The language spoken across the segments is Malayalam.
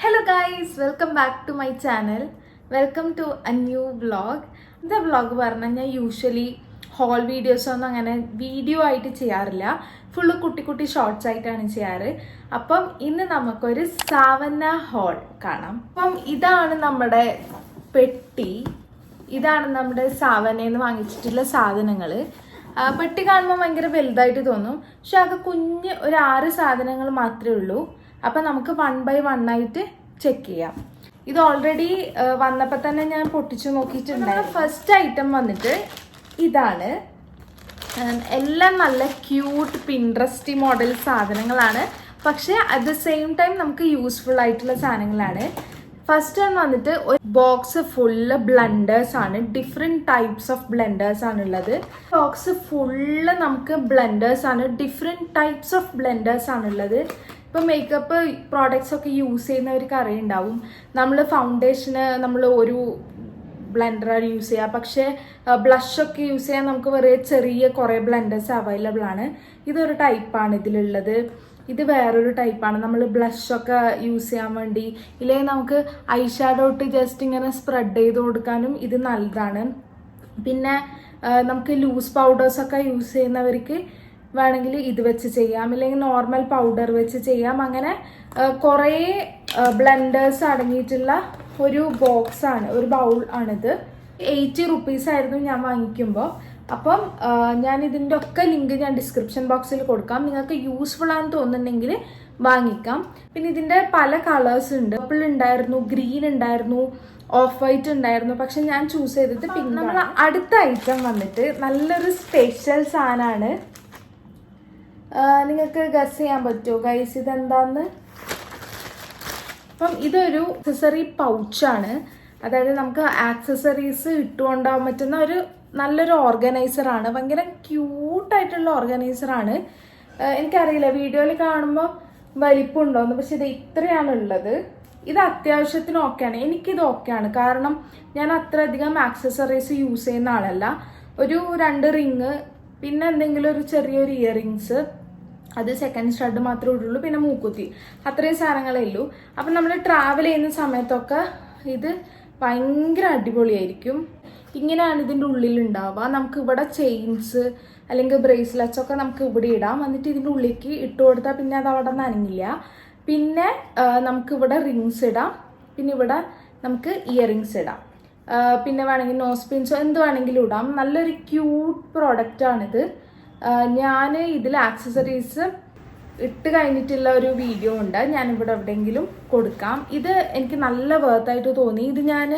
Hello guys, welcome back to my channel. Welcome to a new vlog. The vlog പറഞ്ഞാൽ ഞാൻ യൂഷ്വലി ഹോൾ വീഡിയോസ് ഒന്നും അങ്ങനെ വീഡിയോ ആയിട്ട് ചെയ്യാറില്ല. ഫുള്ള് കുട്ടി കുട്ടി ഷോർട്സ് ആയിട്ടാണ് ചെയ്യാറ്. അപ്പം ഇന്ന് നമുക്കൊരു സാവന്ന ഹോൾ കാണാം. അപ്പം ഇതാണ് നമ്മുടെ പെട്ടി. ഇതാണ് നമ്മുടെ സാവനയിൽ വാങ്ങിച്ചിട്ടുള്ള സാധനങ്ങൾ. പെട്ടി കാണുമ്പോൾ ഭയങ്കര വലുതായിട്ട് തോന്നും, പക്ഷെ അത് കുഞ്ഞ് ഒരു 6 സാധനങ്ങൾ മാത്രമേ ഉള്ളൂ. അപ്പം നമുക്ക് 1 by 1 ആയിട്ട് ചെക്ക് ചെയ്യാം. ഇത് ഓൾറെഡി വന്നപ്പോൾ തന്നെ ഞാൻ പൊട്ടിച്ചു നോക്കിയിട്ടുണ്ടായിരുന്നു. ഫസ്റ്റ് ഐറ്റം വന്നിട്ട് ഇതാണ്. എല്ലാം നല്ല ക്യൂട്ട് പിൻട്രസ്റ്റി മോഡൽ സാധനങ്ങളാണ്, പക്ഷെ അറ്റ് ദ സെയിം ടൈം നമുക്ക് യൂസ്ഫുൾ ആയിട്ടുള്ള സാധനങ്ങളാണ്. ഫസ്റ്റ് വൺ വന്നിട്ട് ഒരു ബോക്സ് ഫുള്ള് ബ്ലെൻഡേഴ്സ് ആണ്. ഡിഫറെൻറ്റ് ടൈപ്സ് ഓഫ് ബ്ലെൻഡേഴ്സ് ആണുള്ളത്. ബോക്സ് ഫുള്ള് നമുക്ക് ബ്ലെൻഡേഴ്സ് ആണ്. ഡിഫറെൻറ്റ് ടൈപ്സ് ഓഫ് ബ്ലെൻഡേഴ്സ് ആണുള്ളത്. ഇപ്പം മേക്കപ്പ് പ്രോഡക്ട്സ് ഒക്കെ യൂസ് ചെയ്യുന്നവർക്ക് അറിയുണ്ടാവും. നമ്മൾ ഫൗണ്ടേഷന് നമ്മൾ ഒരു ബ്ലെൻഡറാണ് യൂസ് ചെയ്യുക, പക്ഷേ ബ്ലഷൊക്കെ യൂസ് ചെയ്യാൻ നമുക്ക് ചെറിയ കുറേ ബ്ലെൻഡേഴ്സ് അവൈലബിൾ ആണ്. ഇതൊരു ടൈപ്പാണ് ഇതിലുള്ളത്. ഇത് വേറൊരു ടൈപ്പാണ്. നമ്മൾ ബ്ലഷൊക്കെ യൂസ് ചെയ്യാൻ വേണ്ടി, ഇല്ലെങ്കിൽ നമുക്ക് ഐ ഷാഡോ ഇട്ട് ജസ്റ്റ് ഇങ്ങനെ സ്പ്രെഡ് ചെയ്ത് കൊടുക്കാനും ഇത് നല്ലതാണ്. പിന്നെ നമുക്ക് ലൂസ് പൗഡേഴ്സൊക്കെ യൂസ് ചെയ്യുന്നവർക്ക് വേണമെങ്കിൽ ഇത് വെച്ച് ചെയ്യാം, ഇല്ലെങ്കിൽ നോർമൽ പൗഡർ വെച്ച് ചെയ്യാം. അങ്ങനെ കുറേ ബ്ലെൻഡേഴ്സ് അടങ്ങിയിട്ടുള്ള ഒരു ബോക്സാണ്, ഒരു ബൗൾ ആണിത്. 80 rupees ആയിരുന്നു ഞാൻ വാങ്ങിക്കുമ്പോൾ. അപ്പം ഞാൻ ഇതിൻ്റെ ഒക്കെ ലിങ്ക് ഞാൻ ഡിസ്ക്രിപ്ഷൻ ബോക്സിൽ കൊടുക്കാം. നിങ്ങൾക്ക് യൂസ്ഫുൾ ആണെന്ന് തോന്നുന്നുണ്ടെങ്കിൽ വാങ്ങിക്കാം. പിന്നെ ഇതിൻ്റെ പല കളേഴ്സ് ഉണ്ട്. പർപ്പിൾ ഉണ്ടായിരുന്നു, ഗ്രീൻ ഉണ്ടായിരുന്നു, ഓഫ് വൈറ്റ് ഉണ്ടായിരുന്നു, പക്ഷെ ഞാൻ ചൂസ് ചെയ്തത് പിങ്ക്. നമ്മൾ അടുത്ത ഐറ്റം വന്നിട്ട് നല്ലൊരു സ്പെഷ്യൽ സാധനമാണ്. നിങ്ങൾക്ക് ഗസ് ചെയ്യാൻ പറ്റുമോ ഗൈസ് ഇതെന്താന്ന്? അപ്പം ഇതൊരു ആക്സസറി പൗച്ചാണ്. അതായത് നമുക്ക് ആക്സസറീസ് ഇട്ടുകൊണ്ടാകാൻ പറ്റുന്ന ഒരു നല്ലൊരു ഓർഗനൈസറാണ്. ഭയങ്കര ക്യൂട്ടായിട്ടുള്ള ഓർഗനൈസറാണ്. എനിക്കറിയില്ല വീഡിയോയിൽ കാണുമ്പോൾ വലിപ്പമുണ്ടോയെന്ന്, പക്ഷെ ഇത് ഇത്രയാണുള്ളത്. ഇത് അത്യാവശ്യത്തിന് ഓക്കെയാണ്. എനിക്കിത് ഓക്കെയാണ്, കാരണം ഞാൻ അത്രയധികം ആക്സസറീസ് യൂസ് ചെയ്യുന്ന ആളല്ല. ഒരു 2 റിങ്, പിന്നെ എന്തെങ്കിലും ഒരു ചെറിയൊരു ഇയറിങ്സ്, അത് സെക്കൻഡ് സ്റ്റഡ് മാത്രമേ ഇടുള്ളൂ, പിന്നെ മൂക്കുത്തി, അത്രയും സാധനങ്ങളേ ഉള്ളൂ. അപ്പം നമ്മൾ ട്രാവൽ ചെയ്യുന്ന സമയത്തൊക്കെ ഇത് ഭയങ്കര അടിപൊളിയായിരിക്കും. ഇങ്ങനെയാണ് ഇതിൻ്റെ ഉള്ളിലുണ്ടാവുക. നമുക്ക് ഇവിടെ ചെയിൻസ് അല്ലെങ്കിൽ ബ്രേസ്ലെറ്റ്സ് ഒക്കെ നമുക്ക് ഇവിടെ ഇടാം. എന്നിട്ട് ഇതിൻ്റെ ഉള്ളിലേക്ക് ഇട്ട് കൊടുത്താൽ പിന്നെ അത് അവിടെ നനങ്ങില്ല. പിന്നെ നമുക്കിവിടെ റിങ്സ് ഇടാം, പിന്നെ ഇവിടെ നമുക്ക് ഇയറിങ്സ് ഇടാം, പിന്നെ വേണമെങ്കിൽ നോസ് പിൻസോ എന്ത് വേണമെങ്കിലും ഇടാം. നല്ലൊരു ക്യൂട്ട് പ്രോഡക്റ്റാണിത്. ഞാൻ ഇതിൽ ആക്സസറീസ് ഇട്ട് കഴിഞ്ഞിട്ടുള്ള ഒരു വീഡിയോ ഉണ്ട്, ഞാനിവിടെ എവിടെയെങ്കിലും കൊടുക്കാം. ഇത് എനിക്ക് നല്ല വേർത്തായിട്ട് തോന്നി. ഇത് ഞാൻ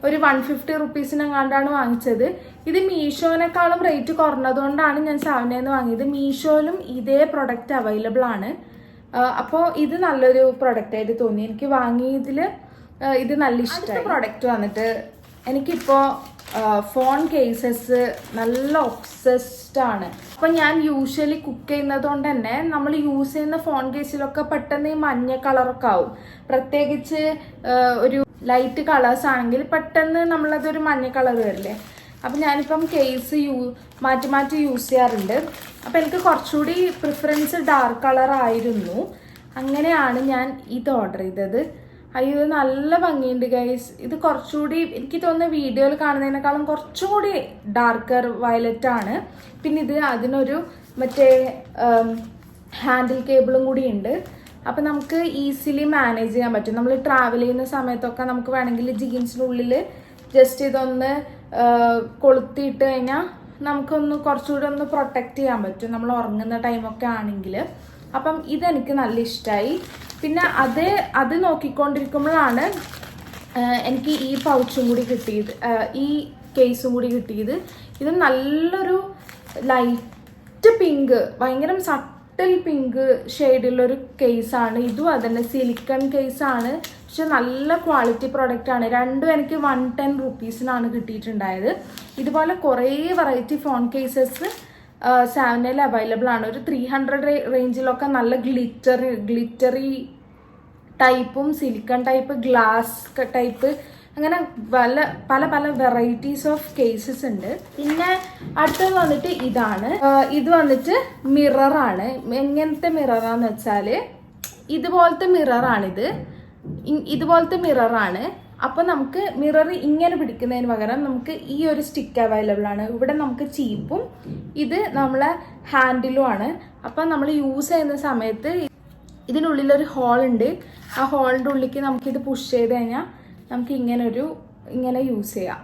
ഒരു 150 rupees-നെങ്ങാണ്ടാണ് വാങ്ങിച്ചത്. ഇത് മീഷോനേക്കാളും റേറ്റ് കുറഞ്ഞതുകൊണ്ടാണ് ഞാൻ സാവനയിൽ നിന്ന് വാങ്ങിയത്. മീഷോയിലും ഇതേ പ്രൊഡക്റ്റ് അവൈലബിൾ ആണ്. അപ്പോൾ ഇത് നല്ലൊരു പ്രൊഡക്റ്റായിട്ട് തോന്നി. എനിക്ക് വാങ്ങിയതിൽ ഇത് നല്ല ഇഷ്ടമായി. പ്രൊഡക്റ്റ് വന്നിട്ട് എനിക്കിപ്പോൾ ഫോൺ കേസസ് നല്ല ഒബ്സസ്ഡ് ആണ്. അപ്പം ഞാൻ യൂഷ്വലി കുക്ക് ചെയ്യുന്നത് കൊണ്ട് തന്നെ നമ്മൾ യൂസ് ചെയ്യുന്ന ഫോൺ കേസിലൊക്കെ പെട്ടെന്ന് ഈ മഞ്ഞ കളറൊക്കെ ആവും. പ്രത്യേകിച്ച് ഒരു ലൈറ്റ് കളേഴ്സ് ആണെങ്കിൽ പെട്ടെന്ന് നമ്മളതൊരു മഞ്ഞ കളർ വരില്ലേ. അപ്പം ഞാനിപ്പം കേസ് മാറ്റി മാറ്റി യൂസ് ചെയ്യാറുണ്ട്. അപ്പം എനിക്ക് കുറച്ചുകൂടി പ്രിഫറൻസ് ഡാർക്ക് കളർ ആയിരുന്നു. അങ്ങനെയാണ് ഞാൻ ഇത് ഓർഡർ ചെയ്തത്. അയ്യോ നല്ല ഭംഗിയുണ്ട് ഗൈസ്. ഇത് കുറച്ചുകൂടി എനിക്ക് തോന്നുന്ന വീഡിയോയിൽ കാണുന്നതിനേക്കാളും കുറച്ചുകൂടി ഡാർക്കർ വയലറ്റ് ആണ്. പിന്നെ ഇത് അതിനൊരു മറ്റേ ഹാൻഡിൽ കേബിളും കൂടി ഉണ്ട്. അപ്പം നമുക്ക് ഈസിലി മാനേജ് ചെയ്യാൻ പറ്റും. നമ്മൾ ട്രാവൽ ചെയ്യുന്ന സമയത്തൊക്കെ നമുക്ക് വേണമെങ്കിൽ ജീൻസിൻ്റെ ഉള്ളിൽ ജസ്റ്റ് ഇതൊന്ന് കൊളുത്തിയിട്ട് കഴിഞ്ഞാൽ നമുക്കൊന്ന് കുറച്ചുകൂടി ഒന്ന് പ്രൊട്ടക്റ്റ് ചെയ്യാൻ പറ്റും നമ്മൾ ഉറങ്ങുന്ന ടൈമൊക്കെ ആണെങ്കിൽ. അപ്പം ഇതെനിക്ക് നല്ല ഇഷ്ടമായി. പിന്നെ അത് നോക്കിക്കൊണ്ടിരിക്കുമ്പോഴാണ് എനിക്ക് ഈ പൗച്ചും കൂടി കിട്ടിയത്, ഈ കേസും കൂടി കിട്ടിയത്. ഇത് നല്ലൊരു ലൈറ്റ് പിങ്ക്, ഭയങ്കര സട്ടിൽ പിങ്ക് ഷെയ്ഡുള്ളൊരു കേസാണ്. ഇതും അതന്നെ സിലിക്കൺ കേസാണ്, പക്ഷെ നല്ല ക്വാളിറ്റി പ്രോഡക്റ്റാണ്. രണ്ടും എനിക്ക് 110 rupees-നാണ് കിട്ടിയിട്ടുണ്ടായത്. ഇതുപോലെ കുറേ വെറൈറ്റി ഫോൺ കേസസ് സാവനയിൽ അവൈലബിൾ ആണ്. ഒരു 300 റേഞ്ചിലൊക്കെ നല്ല ഗ്ലിറ്ററി ടൈപ്പും സിലിക്കൺ ടൈപ്പ്, ഗ്ലാസ് ടൈപ്പ്, അങ്ങനെ പല പല വെറൈറ്റീസ് ഓഫ് കേസസ് ഉണ്ട്. പിന്നെ അടുത്തത് വന്നിട്ട് ഇതാണ്. ഇത് വന്നിട്ട് മിററാണ്. എങ്ങനത്തെ മിററാന്ന് വെച്ചാൽ ഇതുപോലത്തെ മിററാണിത്. ഇതുപോലത്തെ മിററാണ്. അപ്പോൾ നമുക്ക് മിറർ ഇങ്ങനെ പിടിക്കുന്നതിന് പകരം നമുക്ക് ഈ ഒരു സ്റ്റിക്ക് അവൈലബിൾ ആണ്. ഇവിടെ നമുക്ക് ചീപ്പും ഇത് നമ്മളെ ഹാൻഡിലും ആണ്. അപ്പം നമ്മൾ യൂസ് ചെയ്യുന്ന സമയത്ത് ഇതിനുള്ളിലൊരു ഹോൾ ഉണ്ട്. ആ ഹോളിൻ്റെ ഉള്ളിലേക്ക് നമുക്കിത് പുഷ് ചെയ്ത് കഴിഞ്ഞാൽ നമുക്ക് ഇങ്ങനെ യൂസ് ചെയ്യാം.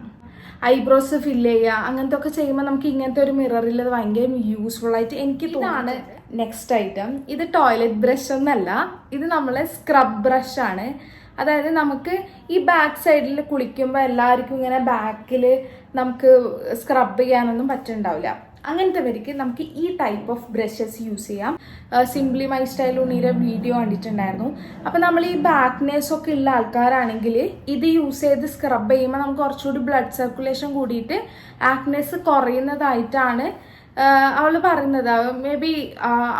ഐബ്രോസ് ഫില്ല് ചെയ്യുക അങ്ങനത്തെ ഒക്കെ ചെയ്യുമ്പോൾ നമുക്ക് ഇങ്ങനത്തെ ഒരു മിററിൽ അത് ഭയങ്കര യൂസ്ഫുൾ ആയിട്ട് എനിക്ക് തോന്നുന്നു. നെക്സ്റ്റ് ഐറ്റം, ഇത് ടോയ്ലറ്റ് ബ്രഷ് ഒന്നല്ല, ഇത് നമ്മളെ സ്ക്രബ് ബ്രഷ് ആണ്. അതായത് നമുക്ക് ഈ ബാക്ക് സൈഡിൽ കുളിക്കുമ്പോൾ എല്ലാവർക്കും ഇങ്ങനെ ബാക്കിൽ നമുക്ക് സ്ക്രബ് ചെയ്യാനൊന്നും പറ്റുന്നുണ്ടാവില്ല. അങ്ങനത്തെ പേർക്ക് നമുക്ക് ഈ ടൈപ്പ് ഓഫ് ബ്രഷസ് യൂസ് ചെയ്യാം. സിംപ്ലി മൈ സ്റ്റൈൽ ഉണ്ണീരെ വീഡിയോ കണ്ടിട്ടുണ്ടായിരുന്നു. അപ്പം നമ്മൾ ഈ ബാക്ക്നെസ് ഒക്കെ ഉള്ള ആൾക്കാരാണെങ്കിൽ ഇത് യൂസ് ചെയ്ത് സ്ക്രബ് ചെയ്യുമ്പോൾ നമുക്ക് കുറച്ചുകൂടി ബ്ലഡ് സർക്കുലേഷൻ കൂടിയിട്ട് ആക്നെസ് കുറയുന്നതായിട്ടാണ് അവൾ പറയുന്നത്. മേ ബി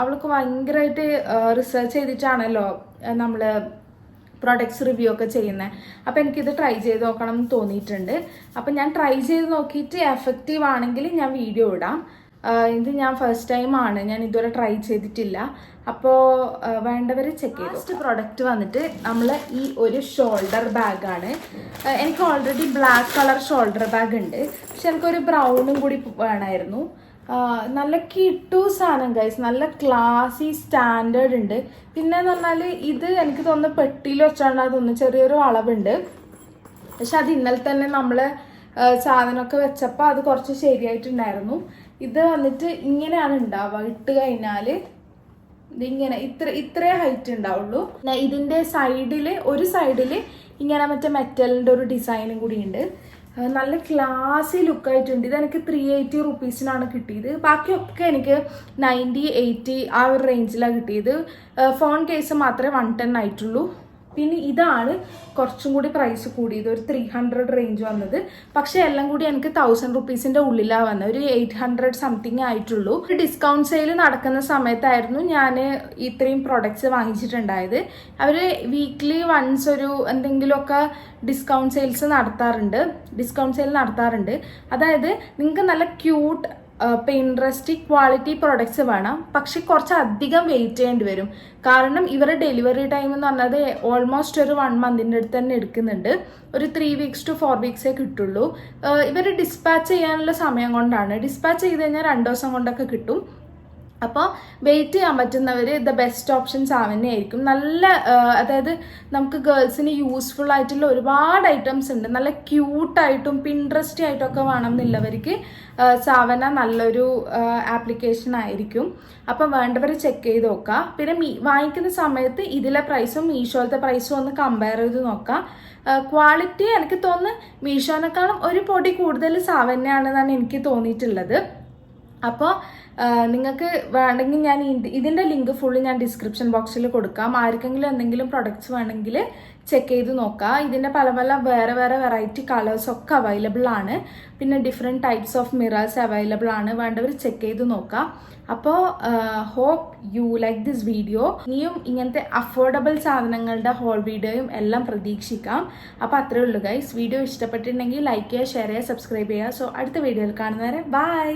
അവൾക്ക് ഭയങ്കരമായിട്ട് റിസർച്ച് ചെയ്തിട്ടാണല്ലോ നമ്മൾ പ്രൊഡക്ട്സ് റിവ്യൂ ഒക്കെ ചെയ്യുന്നത്. അപ്പോൾ എനിക്കിത് ട്രൈ ചെയ്ത് നോക്കണം എന്ന് തോന്നിയിട്ടുണ്ട്. അപ്പം ഞാൻ ട്രൈ ചെയ്ത് നോക്കിയിട്ട് എഫക്റ്റീവ് ആണെങ്കിൽ ഞാൻ വീഡിയോ ഇടാം. ഇത് ഞാൻ ഫസ്റ്റ് ടൈമാണ്, ഞാൻ ഇതുവരെ ട്രൈ ചെയ്തിട്ടില്ല. അപ്പോൾ വേണ്ടവർ ചെക്ക് ചെയ്തു. ഫസ്റ്റ് പ്രൊഡക്റ്റ് വന്നിട്ട് നമ്മൾ ഈ ഒരു ഷോൾഡർ ബാഗാണ്. എനിക്ക് already black colour shoulder bag ഉണ്ട്, പക്ഷെ എനിക്കൊരു ബ്രൗണും കൂടി വേണമായിരുന്നു. നല്ല കിട്ടു സാധനം ഗൈസ്, നല്ല ക്ലാസി സ്റ്റാൻഡേർഡ് ഉണ്ട്. പിന്നെന്ന് പറഞ്ഞാൽ ഇത് എനിക്ക് തോന്നുന്നു പെട്ടിയിൽ വെച്ചാണ് തോന്നുന്നു, ചെറിയൊരു അളവുണ്ട്. പക്ഷെ അത് ഇന്നലെ തന്നെ നമ്മൾ സാധനമൊക്കെ വെച്ചപ്പോൾ അത് കുറച്ച് ശരിയായിട്ടുണ്ടായിരുന്നു. ഇത് വന്നിട്ട് ഇങ്ങനെയാണ് ഉണ്ടാവുക, ഇട്ട് കഴിഞ്ഞാൽ ഇതിങ്ങനെ ഇത്രേ ഹൈറ്റ് ഉണ്ടാവുള്ളൂ. ഇതിൻ്റെ ഒരു സൈഡിൽ ഇങ്ങനെ മറ്റേ മെറ്റലിൻ്റെ ഒരു ഡിസൈനും കൂടി ഉണ്ട്. നല്ല ക്ലാസി ലുക്കായിട്ടുണ്ട്. ഇതെനിക്ക് 380 റുപ്പീസിനാണ് കിട്ടിയത്. ബാക്കിയൊക്കെ എനിക്ക് 90, 80 ആ ഒരു റേഞ്ചിലാണ് കിട്ടിയത്. ഫോൺ കേസ് മാത്രമേ 110 ആയിട്ടുള്ളൂ. പിന്നെ ഇതാണ് കുറച്ചും കൂടി പ്രൈസ് കൂടിയത്, ഒരു 300 റേഞ്ച് വന്നത്. പക്ഷേ എല്ലാം കൂടി എനിക്ക് 1000 റുപ്പീസിൻ്റെ ഉള്ളിലാണ് വന്നത്, ഒരു 800 സംതിങ് ആയിട്ടുള്ളൂ. ഒരു ഡിസ്കൗണ്ട് സെയിൽ നടക്കുന്ന സമയത്തായിരുന്നു ഞാൻ ഇത്രയും പ്രൊഡക്ട്സ് വാങ്ങിച്ചിട്ടുണ്ടായത്. അവർ വീക്ക്ലി വൺസ് ഒരു എന്തെങ്കിലുമൊക്കെ ഡിസ്കൗണ്ട് സെയിൽ നടത്താറുണ്ട്. അതായത് നിങ്ങൾക്ക് നല്ല ക്യൂട്ട് പിൻട്രസ്റ്റ് ക്വാളിറ്റി പ്രോഡക്ട്സ് വേണം, പക്ഷെ കുറച്ച് അധികം വെയിറ്റ് ചെയ്യേണ്ടി വരും. കാരണം ഇവരുടെ ഡെലിവറി ടൈം എന്ന് പറഞ്ഞത് ഓൾമോസ്റ്റ് ഒരു 1 മന്തിൻ്റെ അടുത്ത് തന്നെ എടുക്കുന്നുണ്ട്. ഒരു 3 weeks to 4 weeks കിട്ടുള്ളൂ. ഇവർ ഡിസ്പാച്ച് ചെയ്യാനുള്ള സമയം കൊണ്ടാണ്. ഡിസ്പാച്ച് ചെയ്ത് കഴിഞ്ഞാൽ 2 ദിവസം കൊണ്ടൊക്കെ കിട്ടും. അപ്പോൾ വെയിറ്റ് ചെയ്യാൻ പറ്റുന്നവർ ദ ബെസ്റ്റ് ഓപ്ഷൻസ് ആവുന്നതായിരിക്കും. നല്ല അതായത് നമുക്ക് ഗേൾസിന് യൂസ്ഫുൾ ആയിട്ടുള്ള ഒരുപാട് ഐറ്റംസ് ഉണ്ട്. നല്ല ക്യൂട്ടായിട്ടും പിൻട്രസ്റ്റി ആയിട്ടൊക്കെ വേണം എന്നുള്ളവർക്ക് സാവന നല്ലൊരു ആപ്ലിക്കേഷൻ ആയിരിക്കും. അപ്പം വേണ്ടവർ ചെക്ക് ചെയ്ത് നോക്കുക. പിന്നെ വാങ്ങിക്കുന്ന സമയത്ത് ഇതിലെ പ്രൈസും മീഷോയിലത്തെ പ്രൈസും ഒന്ന് കമ്പയർ ചെയ്ത് നോക്കാം. ക്വാളിറ്റി എനിക്ക് തോന്നുന്നു മീഷോനേക്കാളും ഒരു പൊടി കൂടുതൽ സാവനയാണെന്നാണ് എനിക്ക് തോന്നിയിട്ടുള്ളത്. അപ്പോൾ നിങ്ങൾക്ക് വേണമെങ്കിൽ ഞാൻ ഇതിൻ്റെ ലിങ്ക് ഫുള്ള് ഞാൻ ഡിസ്ക്രിപ്ഷൻ ബോക്സിൽ കൊടുക്കാം. ആർക്കെങ്കിലും എന്തെങ്കിലും പ്രൊഡക്ട്സ് വേണമെങ്കിൽ ചെക്ക് ചെയ്ത് നോക്കാം. ഇതിൻ്റെ പല വേറെ വെറൈറ്റി കളേഴ്സൊക്കെ അവൈലബിൾ ആണ്. പിന്നെ different types of mirrors available ആണ്. വേണ്ടവർ ചെക്ക് ചെയ്ത് നോക്കാം. അപ്പോൾ hope you like this video. ഇനിയും ഇങ്ങനത്തെ അഫോർഡബിൾ സാധനങ്ങളുടെ ഹോൾ വീഡിയോയും എല്ലാം പ്രതീക്ഷിക്കാം. അപ്പോൾ അത്രയേ ഉള്ളൂ ഗൈസ്. വീഡിയോ ഇഷ്ടപ്പെട്ടിട്ടുണ്ടെങ്കിൽ ലൈക്ക് ചെയ്യുക, ഷെയർ ചെയ്യുക, സബ്സ്ക്രൈബ് ചെയ്യുക. സോ അടുത്ത വീഡിയോയിൽ കാണുന്നവരെ ബൈ.